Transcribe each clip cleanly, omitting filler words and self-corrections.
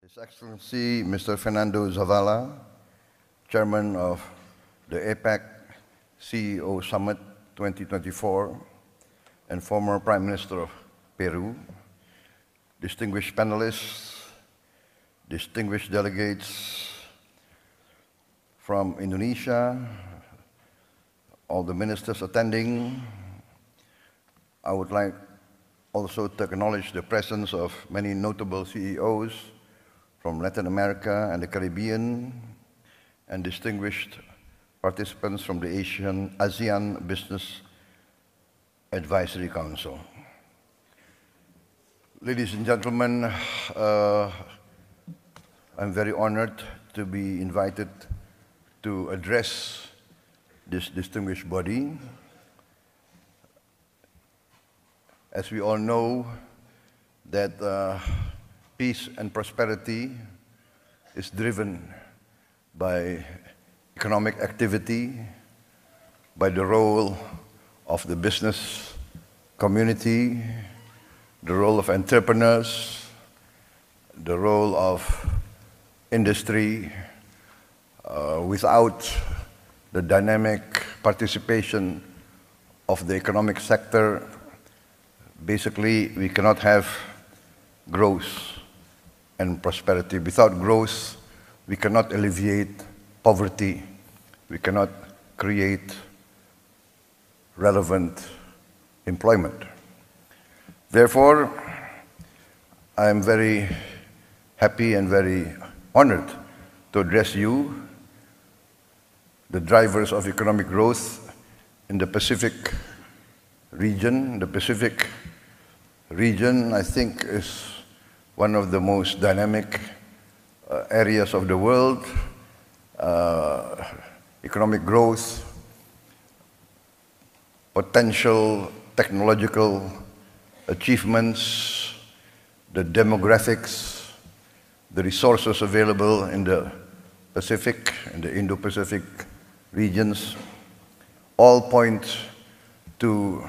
His Excellency Mr. Fernando Zavala, Chairman of the APEC CEO Summit 2024 and former Prime Minister of Peru, distinguished panelists, distinguished delegates from Indonesia, all the ministers attending. I would like also to acknowledge the presence of many notable CEOs from Latin America and the Caribbean, and distinguished participants from the ASEAN Business Advisory Council. Ladies and gentlemen, I'm very honored to be invited to address this distinguished body. As we all know, that peace and prosperity is driven by economic activity, by the role of the business community, the role of entrepreneurs, the role of industry. Without the dynamic participation of the economic sector, basically we cannot have growth and prosperity. Without growth, we cannot alleviate poverty. We cannot create relevant employment. Therefore, I am very happy and very honored to address you, the drivers of economic growth in the Pacific region. The Pacific region, I think, is one of the most dynamic areas of the world. Economic growth, potential technological achievements, the demographics, the resources available in the Pacific, in the Indo-Pacific regions, all point to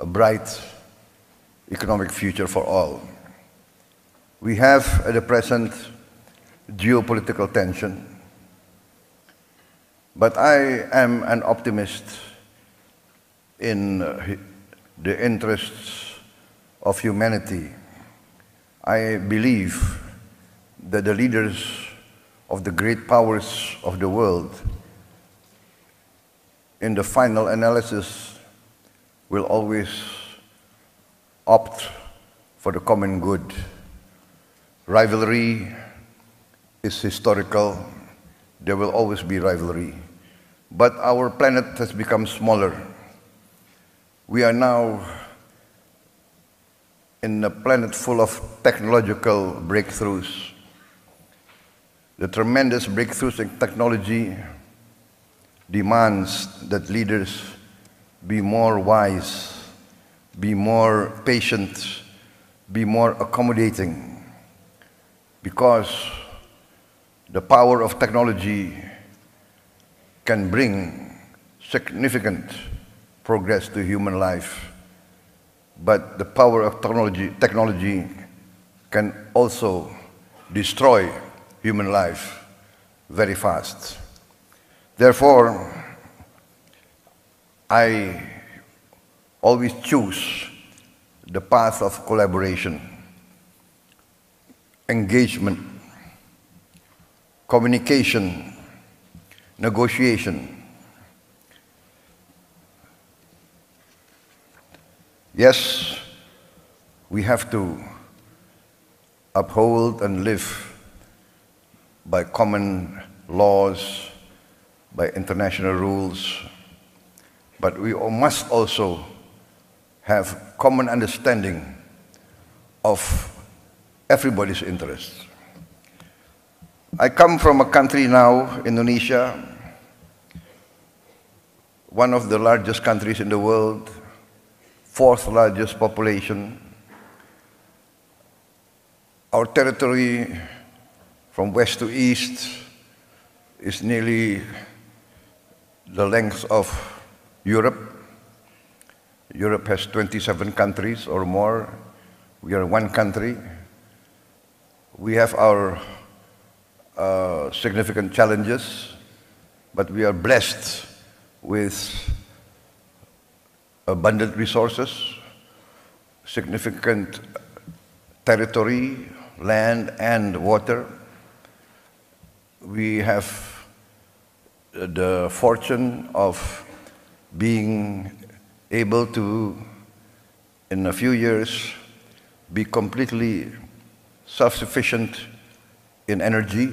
a bright economic future for all. We have at the present geopolitical tension, but I am an optimist in the interests of humanity. I believe that the leaders of the great powers of the world, in the final analysis, will always opt for the common good. Rivalry is historical. There will always be rivalry. But our planet has become smaller. We are now in a planet full of technological breakthroughs. The tremendous breakthroughs in technology demands that leaders be more wise, be more patient, be more accommodating, because the power of technology can bring significant progress to human life, but the power of technology can also destroy human life very fast. Therefore, I always choose the path of collaboration, engagement, communication, negotiation. Yes, we have to uphold and live by common laws, by international rules, but we must also have common understanding of everybody's interests. I come from a country now, Indonesia, one of the largest countries in the world, fourth largest population. Our territory from west to east is nearly the length of Europe. Europe has 27 countries or more. We are one country. We have our significant challenges, but we are blessed with abundant resources, significant territory, land and water. We have the fortune of being able to, in a few years, be completely self-sufficient in energy,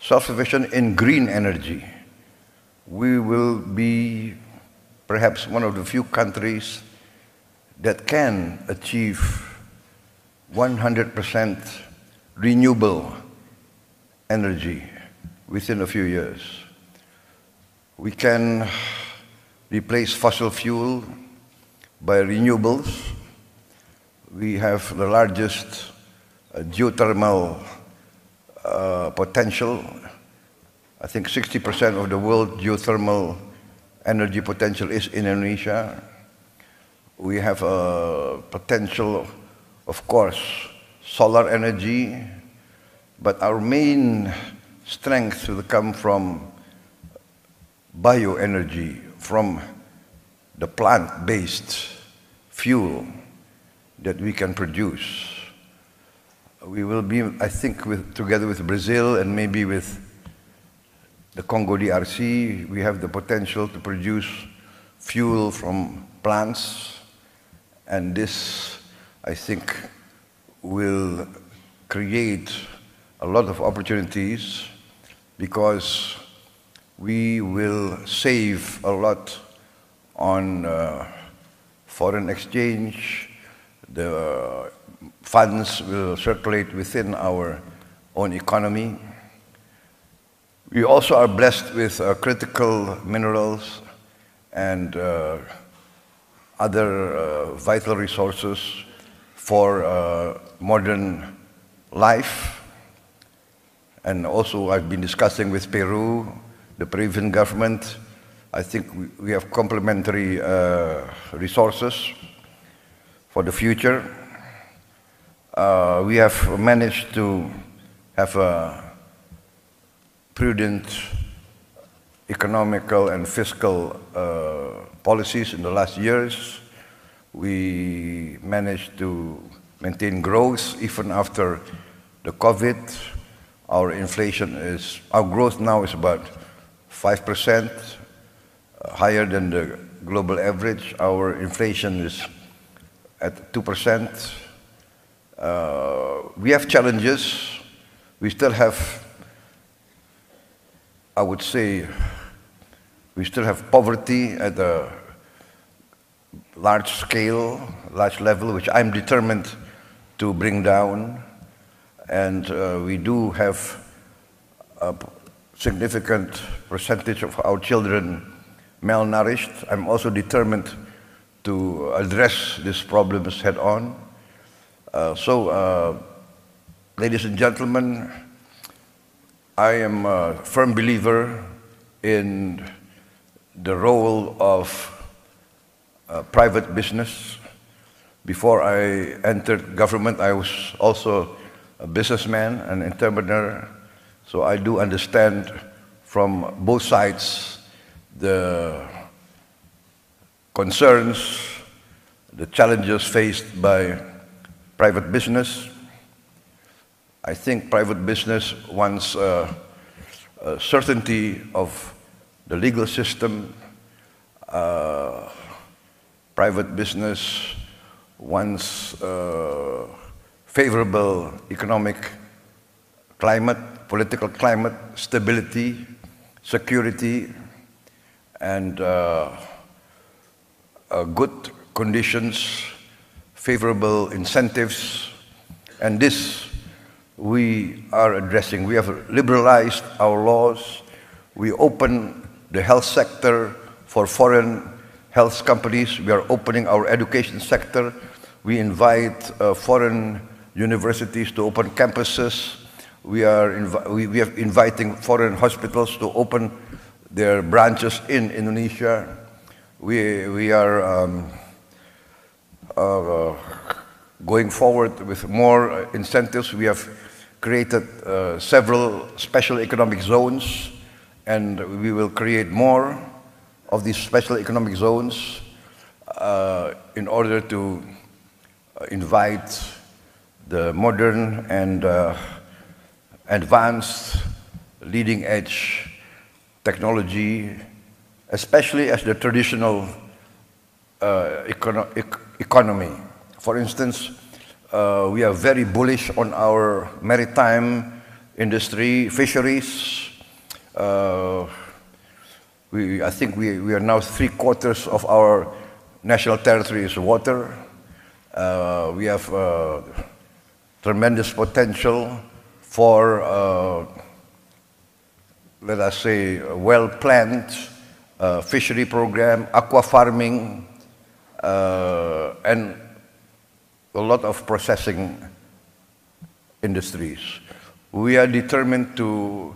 self-sufficient in green energy. We will be perhaps one of the few countries that can achieve 100% renewable energy within a few years. We can replace fossil fuel by renewables. We have the largest geothermal potential. I think 60% of the world geothermal energy potential is in Indonesia. We have a potential, of course, solar energy, but our main strength will come from bioenergy, from the plant-based fuel that we can produce. We will be, I think, together with Brazil and maybe with the Congo DRC, we have the potential to produce fuel from plants, and this, I think, will create a lot of opportunities because we will save a lot on foreign exchange. The funds will circulate within our own economy. We also are blessed with critical minerals and other vital resources for modern life. And also I've been discussing with Peru, the Peruvian government. I think we have complementary resources for the future. We have managed to have a prudent economical and fiscal policies in the last years. We managed to maintain growth even after the COVID. Our growth now is about 5%, higher than the global average. Our inflation is at 2%. We have challenges. We still have, I would say, we still have poverty at a large scale, large level, which I'm determined to bring down. And we do have a significant percentage of our children malnourished. I'm also determined to address these problems head on. Ladies and gentlemen, I am a firm believer in the role of private business. Before I entered government, I was also a businessman, an entrepreneur, so I do understand from both sides the concerns, the challenges faced by private business. I think private business wants certainty of the legal system. Private business wants favorable economic climate, political climate, stability, security, and good conditions, favorable incentives, and this we are addressing. We have liberalized our laws. We open the health sector for foreign health companies. We are opening our education sector. We invite foreign universities to open campuses. We are inviting foreign hospitals to open their branches in Indonesia. We are going forward with more incentives. We have created several special economic zones, and we will create more of these special economic zones in order to invite the modern and advanced leading-edge technology, especially as the traditional economy. For instance, we are very bullish on our maritime industry, fisheries. I think we are now 3/4 of our national territory is water. We have tremendous potential for, let us say, a well-planned fishery program, aqua farming, and a lot of processing industries. We are determined to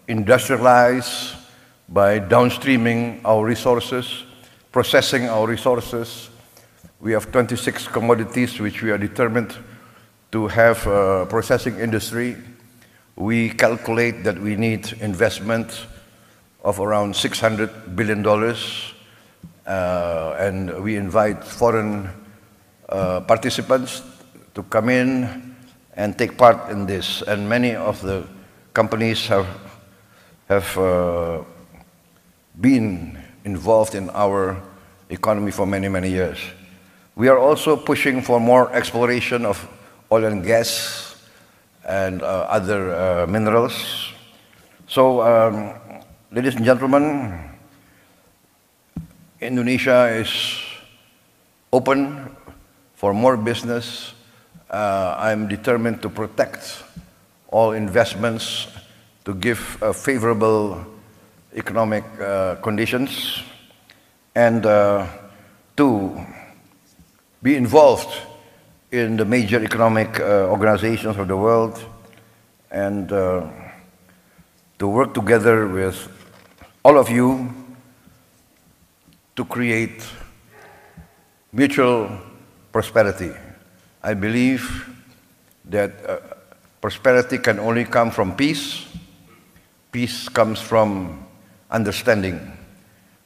industrialize by downstreaming our resources, processing our resources. We have 26 commodities which we are determined to have a processing industry. We calculate that we need investment of around $600 billion, and we invite foreign participants to come in and take part in this. And many of the companies have been involved in our economy for many, many years. We are also pushing for more exploration of oil and gas and other minerals. So, ladies and gentlemen, Indonesia is open for more business. I'm determined to protect all investments, to give favorable economic conditions, and to be involved in the major economic organizations of the world, and to work together with all of you to create mutual prosperity. I believe that prosperity can only come from peace. Peace comes from understanding.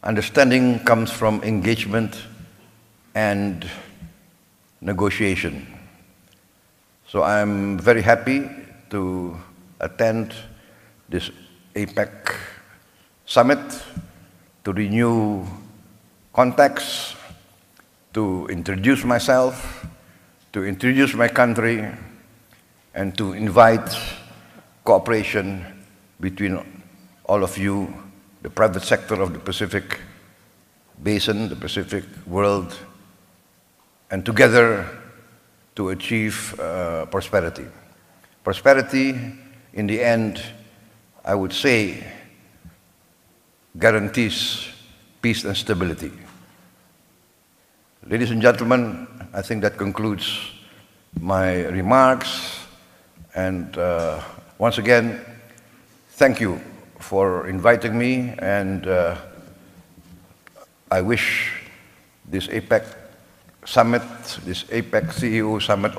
Understanding comes from engagement and negotiation. So I'm very happy to attend this APEC summit, to renew contacts, to introduce myself, to introduce my country, and to invite cooperation between all of you, the private sector of the Pacific Basin, the Pacific world, and together to achieve prosperity. Prosperity, in the end, I would say, guarantees peace and stability. Ladies and gentlemen, I think that concludes my remarks. And once again, thank you for inviting me, and I wish this APEC summit, this APEC CEO summit